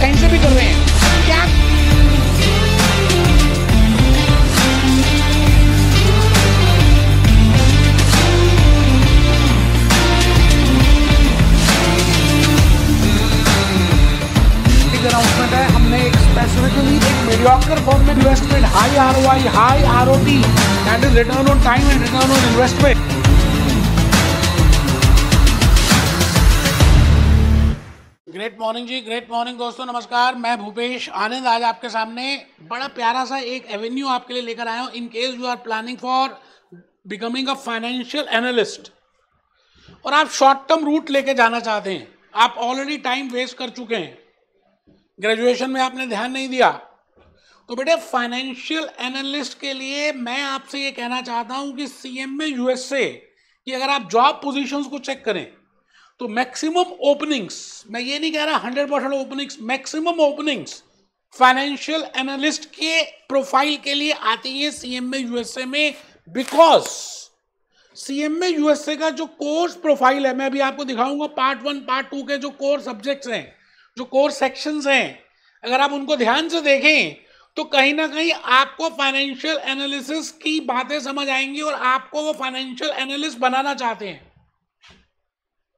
कहीं से भी कर रहे हैं क्या? अनाउंसमेंट है, हमने एक स्पेसिफिकली एक मीडियोकर फॉर्म में investment, high ROI, high ROT, that is return on time and return on investment. Great morning ji, great morning दोस्तों, नमस्कार। मैं भूपेश आनंद आज आपके सामने बड़ा प्यारा सा एक एवेन्यू आपके लिए लेकर आया हूँ in case you are planning for becoming a financial analyst और आप शॉर्ट टर्म रूट लेके जाना चाहते हैं। आप ऑलरेडी टाइम वेस्ट कर चुके हैं, ग्रेजुएशन में आपने ध्यान नहीं दिया, तो बेटे फाइनेंशियल एनालिस्ट के लिए मैं आपसे ये कहना चाहता हूं कि सीएमए यूएसए कि अगर आप जॉब पोजीशंस को चेक करें तो मैक्सिमम ओपनिंग्स, मैं ये नहीं कह रहा 100% openings, maximum openings financial analyst के प्रोफाइल के लिए आती है सीएमए यूएसए में। बिकॉज सीएमए यूएसए का जो कोर्स प्रोफाइल है, मैं अभी आपको दिखाऊंगा पार्ट 1 पार्ट 2 के जो कोर सब्जेक्ट्स हैं, जो कोर सेक्शंस हैं, अगर आप उनको ध्यान से देखें तो कहीं ना कहीं आपको फाइनेंशियल एनालिसिस की बातें समझ आएंगी और आपको वो फाइनेंशियल एनालिस्ट बनाना चाहते हैं।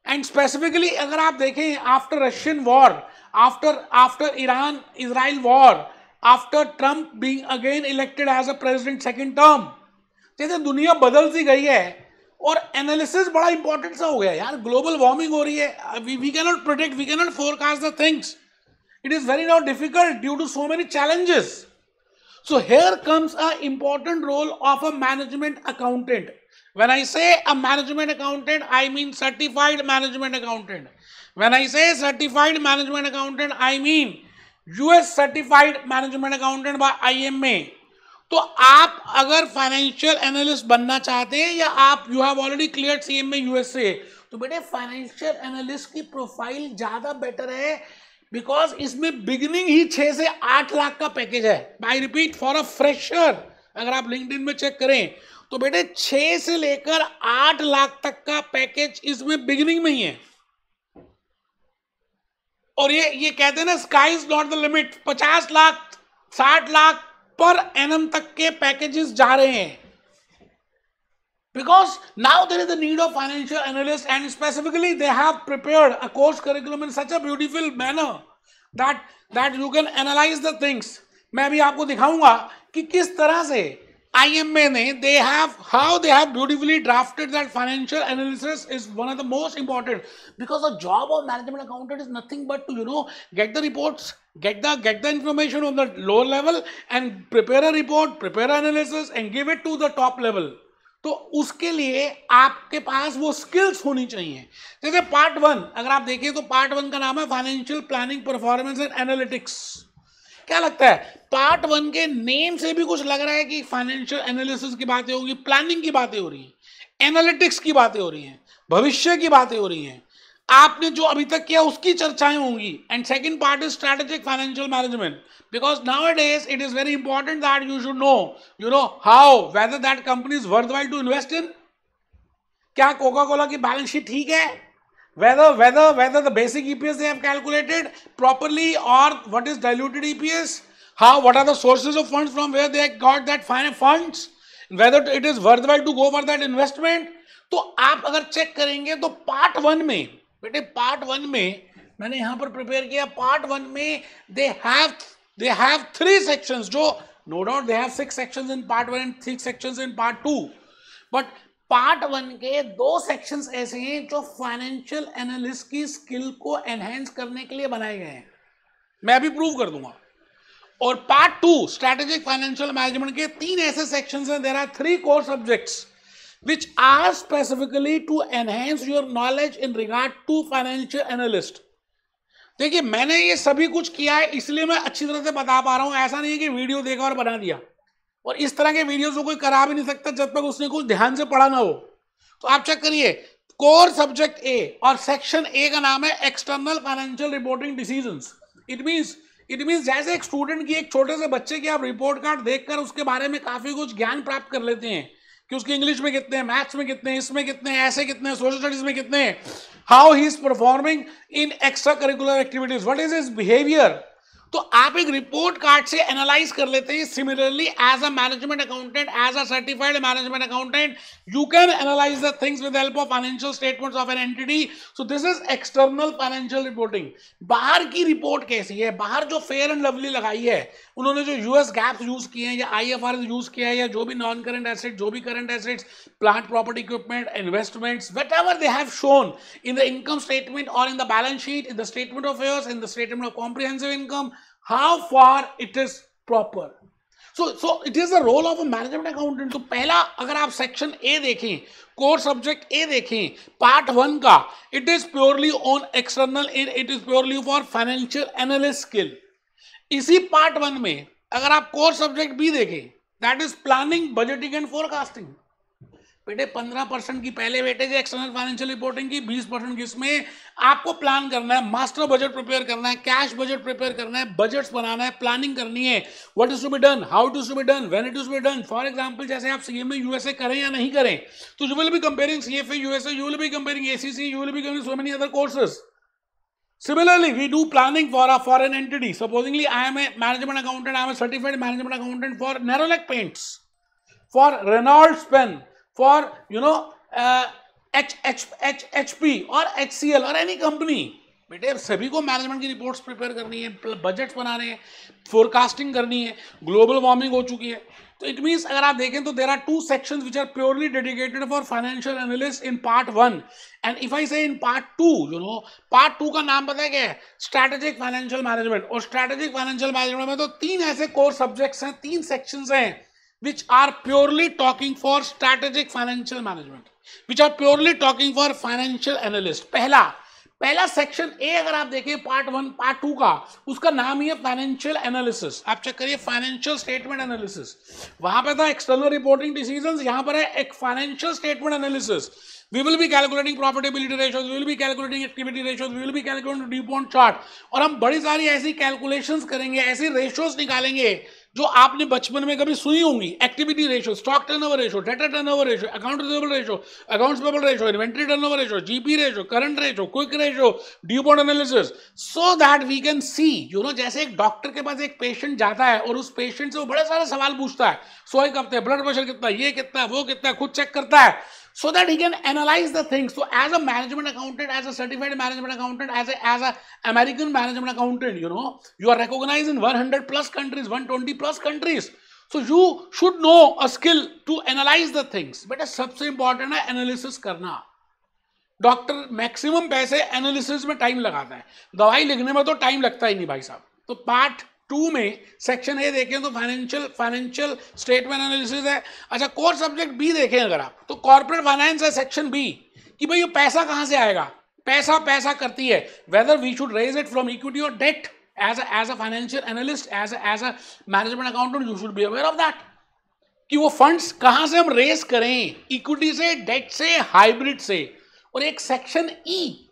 एंड स्पेसिफिकली अगर आप देखें after Russian war, after Iran Israel war, after Trump being again elected as a president second term, जैसे दुनिया बदल सी गई है और एनालिसिस बड़ा इंपॉर्टेंट सा हो गया यार। ग्लोबल वार्मिंग हो रही है, we can not predict, we can not forecast the things, it is very now difficult due to so many challenges. So here comes a important role of a management accountant. When I say a management accountant I mean certified management accountant. When I say certified management accountant I mean US certified management accountant by IMA. तो आप अगर financial analyst बनना चाहते हैं या आप you have already cleared CMA USA, तो बेटे फाइनेंशियल एनालिस्ट की प्रोफाइल ज्यादा बेटर है। बिकॉज इसमें बिगिनिंग ही 6 से 8 लाख का पैकेज है। I repeat, for a fresher अगर आप लिंक्डइन में चेक करें तो बेटे 6 से लेकर 8 लाख तक का पैकेज इसमें बिगिनिंग में ही है। और ये कहते हैं ना, sky is not the limit. 50 lakh 60 lakh per annum तक के पैकेजेस जा रहे हैं। Because now there is the need of financial analysts and specifically they have prepared a course curriculum in such a beautiful manner that you can analyze the things. मैं अभी आपको दिखाऊंगा कि किस तरह से IMA ने how they have beautifully drafted that financial analysis is one of the most important, because the job of management accountant is nothing but to get the reports, get the information on the lower level and prepare a report, prepare analysis and give it to the top level. तो उसके लिए आपके पास वो skills होनी चाहिए। जैसे part 1 अगर आप देखें तो पार्ट 1 का नाम है financial planning performance and analytics. क्या लगता है पार्ट 1 के नेम से भी कुछ लग रहा है कि फाइनेंशियल एनालिसिस की बातें होगी, प्लानिंग की बातें हो रही हैं, एनालिटिक्स की बातें हो रही हैं, भविष्य की बातें हो रही हैं, आपने जो अभी तक किया उसकी चर्चाएं होंगी। And second part is strategic financial management, because nowadays it is very important that you should know how whether that company is worthwhile to invest in. क्या कोका कोला की बैलेंस शीट ठीक है, whether the basic EPS they have calculated properly or what is diluted EPS, what are the sources of funds from where they got that funds, whether it is worthwhile to go for that investment. तो आप अगर check करेंगे तो part 1 में बेटे, part 1 में मैंने यहां पर प्रिपेयर किया, पार्ट 1 में they have 3 sections, जो no doubt they have 6 sections in part 1 and 6 sections in part 2, but part 1 के 2 सेक्शंस ऐसे हैं जो फाइनेंशियल एनालिस्ट की स्किल को एनहेंस करने के लिए बनाए गए हैं, मैं अभी प्रूव कर दूंगा। और पार्ट 2 स्ट्रेटेजिक फाइनेंशियल मैनेजमेंट के 3 ऐसे सेक्शंस हैं, there are 3 core subjects which are specifically to enhance your knowledge in regard to financial analyst. देखिए मैंने ये सभी कुछ किया है इसलिए मैं अच्छी तरह से बता पा रहा हूं, ऐसा नहीं है कि वीडियो देखा और बना दिया। और इस तरह के वीडियोस को कोई करा भी नहीं सकता जब तक उसने कुछ ध्यान से पढ़ा ना हो। तो आप चेक करिए, कोर सब्जेक्ट ए और सेक्शन ए का नाम है external financial reporting decisions. It means जैसे एक स्टूडेंट की, एक छोटे से बच्चे की आप रिपोर्ट कार्ड देखकर उसके बारे में काफी कुछ ज्ञान प्राप्त कर लेते हैं कि उसके इंग्लिश में कितने हैं, मैथ्स में कितने हैं, इसमें कितने हैं, ऐसे कितने हैं, सोशल स्टडीज में कितने हैं, how he is performing in extra curricular activities, what is his behaviour, तो आप एक रिपोर्ट कार्ड से एनालाइज कर लेते हैं. Similarly as a management accountant, as a certified management accountant, you can analyse the things with help of financial statements of an entity. So this is external financial reporting. बाहर की report कैसी है? बाहर जो fair and lovely लगाई है, उन्होंने जो यूएस गैप्स यूज किए हैं या आईएफआरएस यूज किया है, या जो भी नॉन करंट एसेट, जो भी current assets, plant property equipment, investments, whatever they have shown in the income statement or in the balance sheet, in the statement of affairs, in the statement of comprehensive income, how far it is proper. So it is the role of a management accountant. तो पहला अगर आप section A देखें, core subject ए देखें, part 1 का, it is purely on external, it is purely for financial analyst skill. इसी part 1 में अगर आप कोर सब्जेक्ट बी देखें, that is planning, budgeting and forecasting. बेटे 15% की पहले वेटेज है एक्सटर्नल फाइनेंशियल रिपोर्टिंग की, 20% की इसमें आपको प्लान करना है, मास्टर बजट प्रिपेयर करना है, कैश बजट प्रिपेयर करना है, बजट्स बनाना है, प्लानिंग करनी है, what is to be done, how it is to be done, when it is to be done. For example जैसे आप सीएमए यूएसए करें या नहीं करें, तो you will be comparing CFA USA, you will be comparing ACC, you will be comparing so many other courses. Similarly, we do planning for an entity. Supposingly, I am a management accountant, I am a certified management accountant for Nerolac Paints, for Reynolds Pen, for HP or HCL or any company. बेटे सभी को management की reports prepare करनी है, budgets बनाने हैं, forecasting करनी है. ग्लोबल वार्मिंग हो चुकी है, तो इट मीन्स अगर आप देखें तो there are 2 sections which are purely dedicated for financial analysts in part 1. And if I say in part 2, part 2 का नाम पता है क्या है? Strategic financial management. और स्ट्रैटेजिक फाइनेंशियल मैनेजमेंट में तो 3 ऐसे कोर सब्जेक्ट्स हैं, 3 sections हैं which are purely talking for strategic financial management, which are purely talking for financial analyst. पहला सेक्शन ए अगर आप देखें पार्ट 1 पार्ट 2 का, उसका नाम ही है फाइनेंशियल एनालिसिस. आप चेक करिए, फाइनेंशियल स्टेटमेंट एनालिसिस. वहां पे था एक्सटर्नल रिपोर्टिंग डिसीजंस, यहां पर है एक financial statement analysis. We will be calculating profitability ratios, we will be calculating activity ratios, we will be calculating DuPont chart. और हम बड़ी सारी ऐसी कैलकुलेशंस करेंगे, ऐसी रेशियोज निकालेंगे जो आपने बचपन में कभी सुनी होंगी. Activity ratio, stock turnover ratio, data turnover ratio, account receivable ratio, accounts payable ratio, inventory turnover ratio, GP ratio, current ratio, quick ratio, DuPont analysis, so that we can see. जैसे एक डॉक्टर के पास एक patient जाता है और उस patient से वो बड़े सारे सवाल पूछता है, सोए कब है, ब्लड प्रेशर कितना, ये कितना, वो कितना, खुद चेक करता है, so that he can analyze the things. So as a management accountant, as a certified management accountant, as a American management accountant, you are recognized in 100 plus countries, 120 plus countries. So you should know a skill to analyze the things. But सबसे important है analysis करना. Doctor maximum पैसे analysis में time लगाता है, दवाई लिखने में तो टाइम लगता ही नहीं भाई साहब. तो पार्ट 2 में सेक्शन ए देखें तो फाइनेंशियल स्टेटमेंट एनालिसिस है. अच्छा, कोर सब्जेक्ट बी देखें अगर आप, तो कॉर्पोरेट फाइनेंस है सेक्शन बी, कि भाई ये पैसा कहां से आएगा. पैसा करती है, whether we should raise it from equity और debt. As a financial analyst, as a management accountant, you should be aware of that कि वो फंड्स कहां से हम रेज करें, इक्विटी से, डेट से, हाइब्रिड से. और एक सेक्शन ई,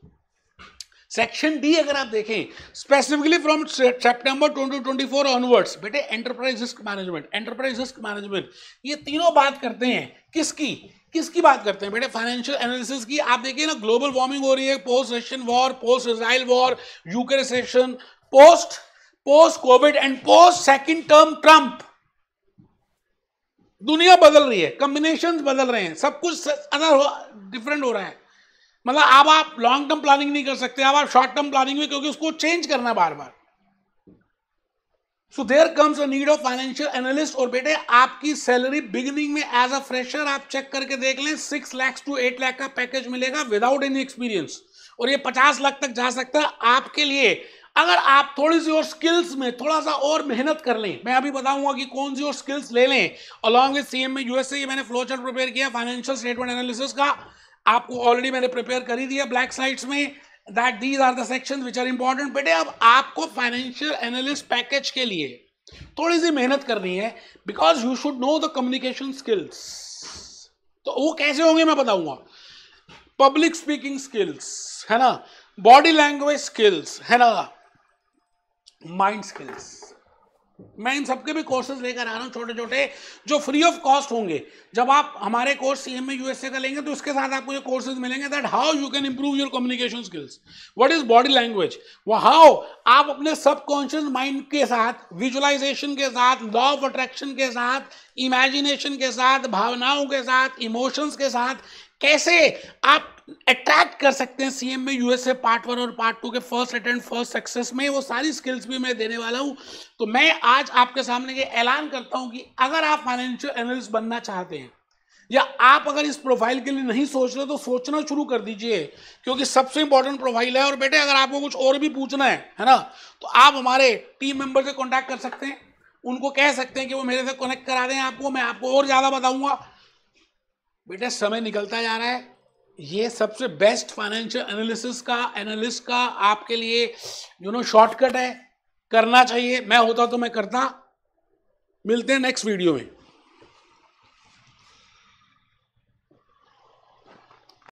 सेक्शन डी अगर आप देखें, स्पेसिफिकली फ्रॉम सितंबर 2024 ऑनवर्ड्स, बेटे एंटरप्राइज रिस्क मैनेजमेंट, ये तीनों बात करते हैं. किसकी बात करते हैं बेटे? फाइनेंशियल एनालिसिस की. आप देखिए ना, ग्लोबल वार्मिंग हो रही है, post Russian war, post Israel war, UK recession, post Covid and post second term Trump. दुनिया बदल रही है, कॉम्बिनेशंस बदल रहे हैं, सब कुछ डिफरेंट हो रहा है. मतलब अब आप लॉन्ग टर्म प्लानिंग नहीं कर सकते, अब आप शॉर्ट टर्म प्लानिंग में, क्योंकि उसको चेंज करना बार बार. So there comes a need of financial analyst. और बेटे आपकी सैलरी बिगिनिंग में एज अ फ्रेशर आप चेक करके देख लें, 6 लाख to 8 लाख का पैकेज मिलेगा विदाउट एनी एक्सपीरियंस. और ये 50 लाख तक जा सकता है आपके लिए, अगर आप थोड़ी सी और स्किल्स में थोड़ा सा और मेहनत कर लें. मैं अभी बताऊंगा कि कौन सी और स्किल्स ले लें. अलॉन्ग विद सीएमए यूएसए, ये मैंने फ्लो चार्ट प्रिपेयर किया फाइनेंशियल स्टेटमेंट एनालिसिस का, आपको ऑलरेडी मैंने प्रिपेयर कर ही दिया ब्लैक स्लाइड्स में, that these are the sections which are important. बेटे अब आपको फाइनेंशियल एनालिस्ट पैकेज के लिए थोड़ी सी मेहनत करनी है, because you should know the communication skills. तो वो कैसे होंगे मैं बताऊंगा. पब्लिक स्पीकिंग स्किल्स है ना, बॉडी लैंग्वेज स्किल्स है ना, माइंड स्किल्स. मैं इन सबके भी कोर्सेज लेकर आ रहा हूँ, छोटे छोटे, जो फ्री ऑफ कॉस्ट होंगे। जब आप हमारे कोर्स सीएमए यूएसए का लेंगे तो उसके साथ आपको ये कोर्सेज मिलेंगे, that how you can improve your communication skills, what is body language, वो हाउ आप अपने सबकॉन्शियस माइंड के साथ, विजुअलाइजेशन के साथ, लॉ ऑफ अट्रैक्शन के साथ, इमेजिनेशन के साथ, भावनाओं के साथ, इमोशंस के साथ कैसे आप अट्रैक्ट कर सकते हैं सीएमए यूएसए पार्ट 1 और पार्ट 2 के फर्स्ट अटेम्प्ट फर्स्ट सक्सेस में। वो सारी स्किल्स भी मैं देने वाला हूं। तो मैं आज आपके सामने ये ऐलान करता हूं कि अगर आप फाइनेंशियल एनालिस्ट बनना चाहते हैं, या आप अगर इस प्रोफाइल के लिए नहीं सोच रहे तो सोचना शुरू कर दीजिए, क्योंकि सबसे इंपॉर्टेंट प्रोफाइल है। और बेटे अगर आपको कुछ और भी पूछना है ना, तो आप हमारे टीम मेंबर से कॉन्टैक्ट कर सकते हैं, उनको कह सकते हैं कि वो मेरे से कनेक्ट करा दें आपको, मैं आपको और ज्यादा बताऊंगा। बेटे समय निकलता जा रहा है, ये सबसे बेस्ट फाइनेंशियल एनालिस्ट का आपके लिए शॉर्टकट है, करना चाहिए। मैं होता तो मैं करता। मिलते हैं नेक्स्ट वीडियो में।